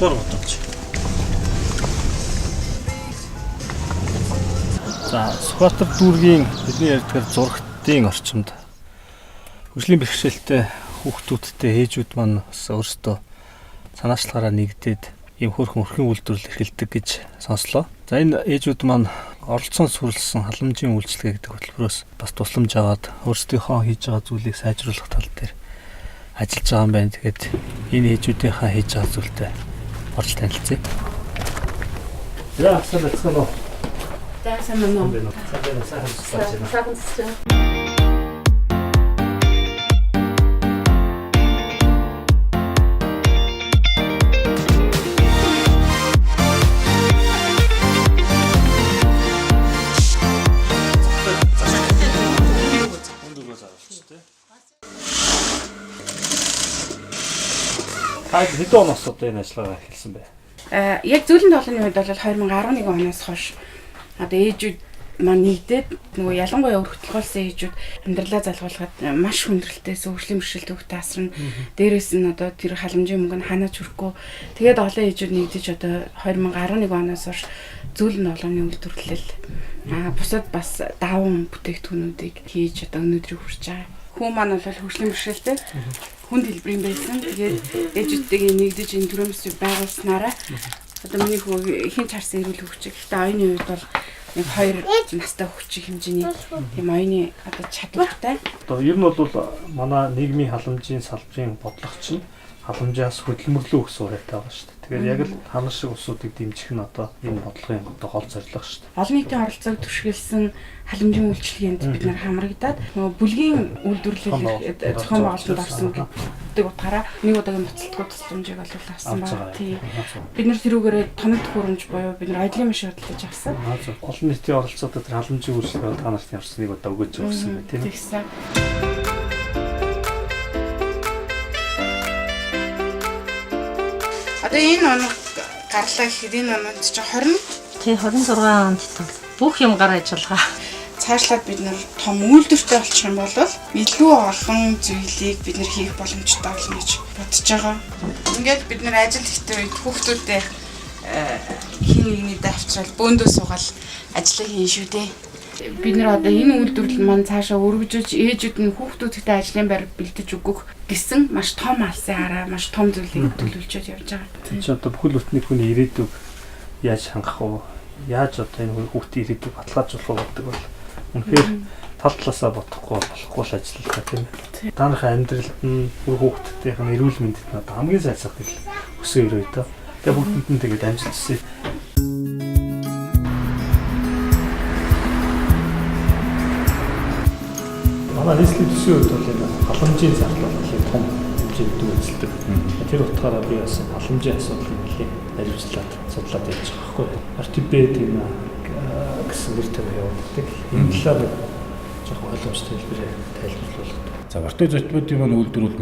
дугаар бодож. За Сүхбаатар дүүргийн бидний ярьдгаар зурагтын орчимд хөгжлийн бэрхшээлтэй хүүхдүүдтэй ээжүүд маань бас өөрсдөө санаачлаараа нэгдээд ийм хөрхөн үйлдвэрлэл эрхэлдэг гэж сонслоо. За энэ ээжүүд маань оролцоон сүрлсэн халамжийн үйлчлэгээ гэдэг хөтөлбөрөөс бас тусламж аваад өөрсдийнхөө хийж байгаа зүйлийг сайжруулах тал дээр ажиллаж байгаа юм байна. Тэгээд энэ ээжүүдийнхээ хийж байгаа зүйлтэй орж танилцъя. Яа, асуулт Да, самано. сайхан хэдэн оноос одоо энэ ажиллагаа эхэлсэн бэ? Яг зөөлөн тоглоны үед бол 2011 оноос хойш одоо ээжүүд маань нэгдээд нөгөө ялангуяа өргөтөлгөөлсөн ээжүүд амьдралаа залгуулахад маш хүндрэлтэй хөгжлийн бэрхшээлтэй хүүхдээ асрна. Дээрээс нь одоо тэр халамжийн мөнгө нь ханаач хүрхгүй. Тэгээд олон ээжүүд нэгдэж одоо 2011 оноос хойш зөөлөн тоглоны үйлдвэрлэл бусад бас даван бүтээгдэхүүнүүдийг хийж одоо өнөөдрийг хүрч байгаа. Хүн маань бол хөгжлийн бэрхшээлтэй хүнд хэлбэрийн байсан. Тэгээд ээжүүдтэйгээ нэгдэж энэ төрөмсөйг байгуулснараа одоо миний хүү ихэнх харсан эрүүл хөгжиг. Гэхдээ оюуны үед бол нэг 2 настай хөгжих хэмжээний тийм оюуны одоо чадвартай. Одоо ер нь бол манай нийгмийн халамжийн салбарын бодлогч нь халамжаас хөдөлмөрлөө өгсөн урайтай байгаа шүү дээ. Тэгэхээр яг л ханаа шиг улсуудыг дэмжих нь одоо энэ бодлогын одоо гол зорилго шүү дээ. Олон нийтийн оролцоог түшгэлсэн халамжийн үйлчлэгээнд бид нар хамрагдаад нөгөө бүлгийн үйлдвэрлэл зохион байгуулалтанд орсон гэдэг утгаараа нэг удаагийн буцалтгүй тусламжийг авсан байна. Тийм. Бид нар тэрүүгээрээ тоног төхөөрөмж буюу бид нар аялын машин хөдөлж авсан. Олон нийтийн оролцоодод тэр халамжийн үйлчлэгээ та нарт явсан нэг удаа өгөөж өгсөн байна тийм ээ. Одоо энэ оног гарлаа гэхэд энэ оног чи 20 тий 26 онд бүх юм гар ажиллагаа. Цаашлаад бид нар том үйлдвэртэй болчих юм бол илүү олон зүйлийг бид нар хийх боломжтой болно гэж бодож байгаа. Ингээд бид нар ажил хийх үед хүүхдүүдээ хин нэгний давчрал бөөндөө суугаад ажиллаа хийн шүү дээ. Бид нар одоо энэ үйлдвэрлэл маань цаашаа өргөжөж ээжүүд нь хүүхдүүдтэй ажлын байр бэлдэж өгөх гэсэн маш том алсын хараа, маш том зүйлийг төлөвлөж явж байгаа. Тийм ч одоо бүхэл бүтний хүний ирээдүйг яаж хангах вэ? Яаж одоо энэ хүүхдийн ирээдүйг баталгаажуулах гэдэг бол үнэхээр тал талаасаа бодохгүй болохгүй л ажиллагаа тийм ээ. Та нарын амьдралд нь хүүхдүүдийнх нь эрүүл мэндэд нь одоо хамгийн сайн сайхыг өсөө өрөө дөө. Тэгээ бүгдэнд нь тэгээд амжилтсаа. Манай нийслэлийн төсвийн хувьд бол энэ халамжийн зарлал нэлийн том хэмжээнд үзэлдэг. Тэр утгаараа би бас халамжийн асуудлыг нэлийн хариуцлаад судлаад явж байгаа байхгүй. Ортопед юм гэсэн нэр томьёо явуулдаг. Энэ талаар жоох ойлгомжтой хэлбэрээр тайлбарлуулдаг. За Бортоз ортопедийн маань үйлдвэрлэл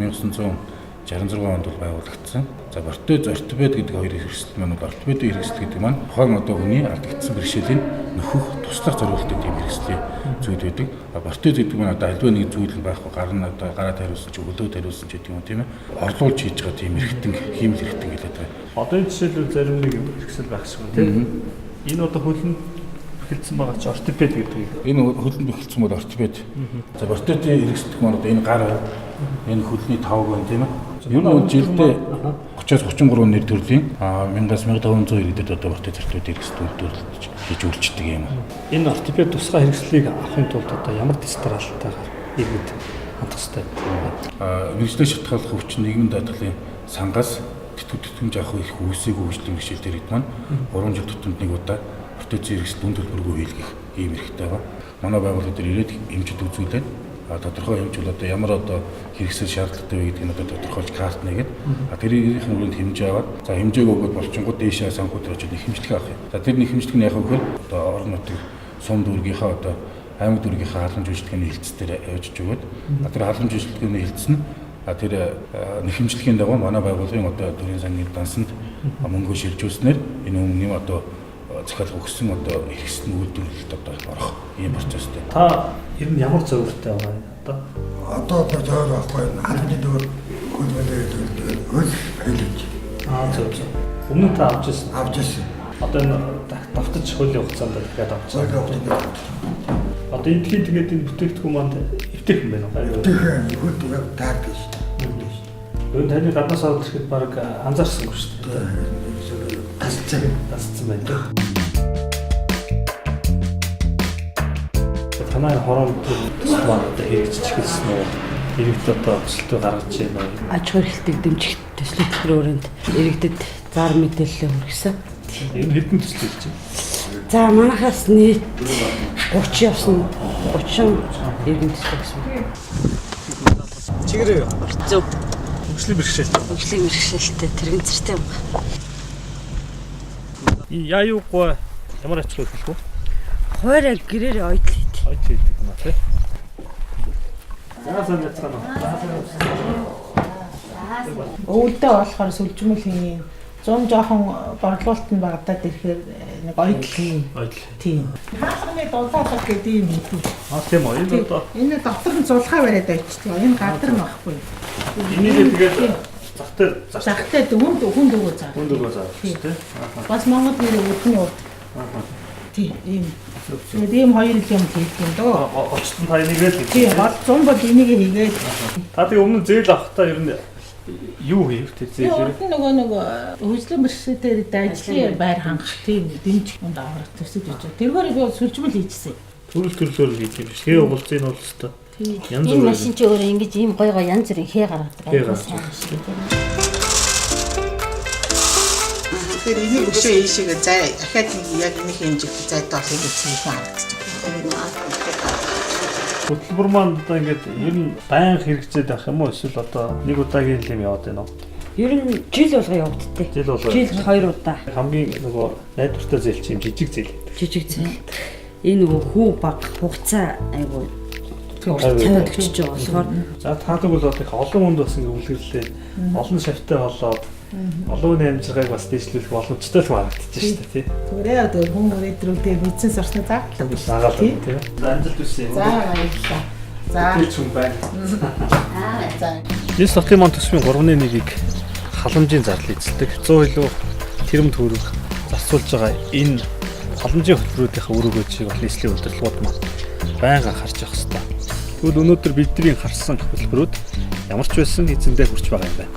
1966 онд бол байгуулагдсан. За Бортоз ортопед гэдэг хоёр хэрэгсэл маань ортопедийн хэрэгсэл гэдэг маань тухайн одоо хүний алдагдсан бэрхшээлийн нөхөх туслах зорилготой тийм хэрэгслийн зүйл байдаг. Бортоз гэдэг маань одоо альва нэг зүйл нь байхгүй гар нь одоо гараад хариулсан ч өлөөд хариулсан ч гэдэг юм тийм ээ. Орлуулж хийж байгаа тийм эрхтэн хиймэл эрхтэн гэдэг байна. Одоо энэ жишээлбэл зарим нэг хэрэгсэл байх шиг байна тийм. Энэ одоо хөлн бэхэлсэн байгаа чи ортопед гэдэг. Энэ хөлн бэхэлсэн бол ортопед. За Бортозын хэрэгсэлт маань одоо энэ гар энэ хөлний тавг байна тийм ээ. Ер нь жилдээ 30-33 нэр төрлийн 1500 иргэдэд одоо Бортоз ортопед хэрэгсэл үйлдвэрлэж хийж үйлчдэг юм. Энэ ортопед тусгай хэрэгслийг авахын тулд одоо ямар дистралтайгаар иргэд хандах ёстой. Мэргэжлийн шалтгааллах өвчин нийгмийн даатгалын сангаас тэтгэвч авах их үүсээгүй хөгжлийн бэрхшээл дээр хэд маань 3 жил тутамд нэг удаа Бортозын хэрэгсэл дүн төлбөргүй хийлгэх ийм хэрэгтэй байна. Манай байгууллага дээр ирээд хэмжид үзүүлээд тодорхой хэмжүүл одоо ямар одоо хэрэгсэл шаардлагатай вэ гэдгийг одоо тодорхойлж карт нэгээд тэрийн хүрээнд хэмжээ аваад за хэмжээг өгөөд болчингууд дээшээ санхүү төрөж нэхэмжлэг авах юм. За тэр нэхэмжлэг нь яг хөөр одоо орон нутгийн сум дүүргийнхаа одоо аймаг дүүргийнхаа халамж үйлчлэгээний хилцээр явуулж өгөөд тэр халамж үйлчлэгээний хилцс нь тэр нэхэмжлэгийн дагуу манай байгууллагын одоо төрийн сангийн дансанд мөнгө шилжүүлснээр энэ өмнө одоо захиалга өгсөн одоо хэрэгсэл үйлдвэрлэлд одоо орох ийм процесстэй. Та ер нь ямар зөвөртэй байгаа юм одоо? Одоо зөвөр байхгүй халамжийн дөр хөлбөлөө хөл хэлж. Зөв. Өмнө нь та авч ирсэн. Авч ирсэн. Одоо энэ давтаж хуулийн хугацаанд дахиад авч Хоёр ирсэн. авдаг. Одоо эндхийн тэгээд энэ бүтээгдэхүүн маань эвтэйх юм байна уу? Тэгэхээр хөлт яг таардаг шүү дээ. Өн таны гаднаас аваад ирэхэд баг анзаарсангүй шүү дээ. Тасцсан байна. Танай хорон төсөл маань одоо хэрэгжиж эхэлсэн үү? Иргэд одоо өсөлтөө гаргаж байна уу? Аж ахуй эрхлэлтийг дэмжих төслийн төлбөрөнд иргэдэд зар мэдээлэл хүргэсэн. Энэ хэдэн төсөл хийж байна? За манайхаас нийт 30 явсан 30 иргэн төсөл гэсэн. Чигээрээ Зөв. хөгжлийн бэрхшээлт. Хөгжлийн мэргэшилтэй тэрэгэн зэртэй юм. Яаюугаа ямар ач холбогдол вэ? Хойроо гэрээр ойдл хийдэг. Ойд хийдэг юм аа тий. Заасан яцгаана. Өвөлдөө болохоор сүлжмэл хийн 100 жоохон борлуулалт нь багтаад ирэхээр нэг ойдл хийн. Ойд. Тийм. Хаалганы дулаалга гэдэг юм үү? Тийм үү. Энэ одоо Энэ дотор нь зулхаа бариад очтгоо. Энэ гадар нь багхгүй. энийг тэгээд Захтай дөнгөнд хүнд өгөө заа. хүнд өгөө заа шүү дээ. Бас Монгол нэр өвдний урд. Тийм. Тэгээд ийм хоёр юм хийх юм дөө. Очтон та энийгээ л Тийм. Бол 100 бол энийг хийгээд. та тэгээ өмнө зээл авахтаа ер нь юу хийв тэр Тийм. зээлээр? Урд нь нөгөө хөгжлийн бэрхшээлтэй ажлын байр хангах тийм дэмж хүнд авах төсөж гэж. Тэргээр би сүлжмэл хийчихсэн. Төрөл төрлөөр хийх юм биш. Хээ уулзын нь бол өстой. Янз Энэ бүр. машин чи өөрөө ингэж ийм гой гой янз бүрийн хээ гаргадаг. Хээ Айгуу гаргадаг. сайн шүү дээ. Тэгэхээр энийг өшөө ийшээгээ зай ахаад яг энэ хэмжигт зайтай болох юм чинь харагдаж байна. Хөтөлбөр маань одоо ингээд ер нь байнга хэрэгжээд байх юм уу? Эсвэл одоо нэг удаагийн юм яваад байна уу? Ер нь жил болго явагдтыг. Жил болоо. Жил 2 удаа Хамгийн нөгөө найдвартай зээл чинь жижиг зээл. жижиг зээл. Энэ нөгөө хүү баг хугацаа айгуу тавиад өчөж байгаа болохоор За таадаг бол одоо их олон хүнд бас ингээд үлгэрлээ. Олон шавьтай болоод олон хүний амжиргааг бас дэвшлүүлэх боломжтой л харагдаж шүү дээ тий. Тэгээрээ одоо хүн өдрүүдээ бизнес орсны зааглаа биш. Загаал тий. Амжилт хүсье. За баярлалаа. За. Тэч хүн байна. За. Дис Сотлын маань төсвийн 3.1-ийг халамжийн зардал эзэлдэг 100 илүү тэрэм төгрөг зарцуулж байгаа энэ халамжийн хөтөлбөрүүдийн үр өгөөжийг бол нийслэлийн удирдлагууд маань байнга харж явах хэрэгтэй. Тэгвэл өнөөдөр бидний харсан хөтөлбөрүүд ямар ч байсан эзэндээ хүрч байгаа юм байна.